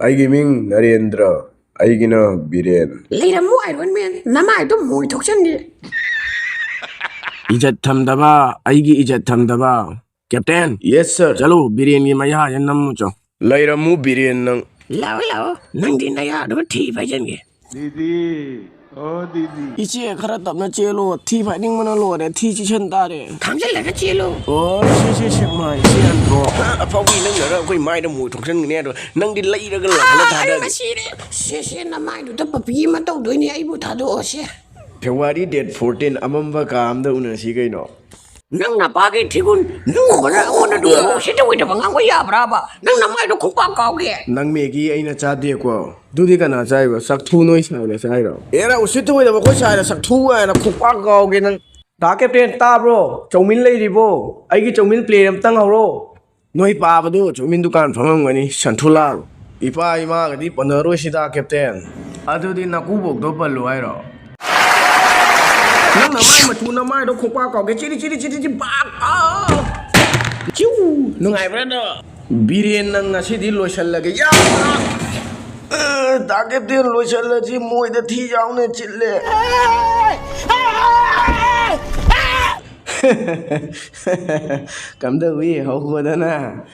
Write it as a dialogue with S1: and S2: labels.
S1: ꯑꯩꯒꯤ ꯃꯤꯡ ꯅꯔꯦꯟꯗ꯭ꯔ ꯑꯩꯒꯤꯅ ꯕꯤꯔꯦꯟ
S2: ꯂꯩꯔꯝꯃꯨ ꯑꯥꯏꯔꯣꯟ ꯃꯦꯟ ꯅꯃꯥꯏꯗꯣ ꯃꯣꯏ ꯊꯣꯛꯆꯟꯗꯦ
S3: इज्जत थमदबा आईगी इज्जत थमदबा कैप्टन
S1: यस सर
S3: चलो बिरेन की मया ये नम चो
S1: ꯂꯩꯔꯝꯃꯨ ꯕꯤꯔꯦꯟ ꯅꯪ
S2: लाओ नंदी नयादो थी फैजनगे
S4: दीदी ओ दीदी
S3: इचे खरा तबना चेलो थी फाइटिंग मना लो रे थी चिशन तारे
S2: थामजल लगा चेलो
S3: ओ से माय से अंदरो अफावी नंग रा कोई माय द मु थोक्सन ने दो नंग दि लैरगा लाखला थादा
S2: मसीरे से नमाइदो द पपी मा तौदोइने आइबु थादो ओसे
S1: February date 14 amamba ka amda unasi kaino
S2: nang na pagi thigun nu bana ona do se to wita bangang ya braba nang na mai do khokpa kauge
S1: nang megi aina chade ko dudi kana chai ba sakthu noi sai la sai ro era usit to da ko sai la sakthu ana khokpa kaw ge nang
S5: दा captain ताब्रो chowmein लेरिबो आइगी chowmein plate अमतंग हौरो
S1: noi pa ba do chumin dukan phamam gani santhula ipa ima gadi panaro sida captain adudi naku bok do pallo ai ro nang na mai ma tu na mai do khokpa kaw ge chiri bak chiu nungai bra do biren nang ngasi di loisal lage ya da captain loisal la ji moi da thi jaw ne chille cầm đầu ý hậu của đó nè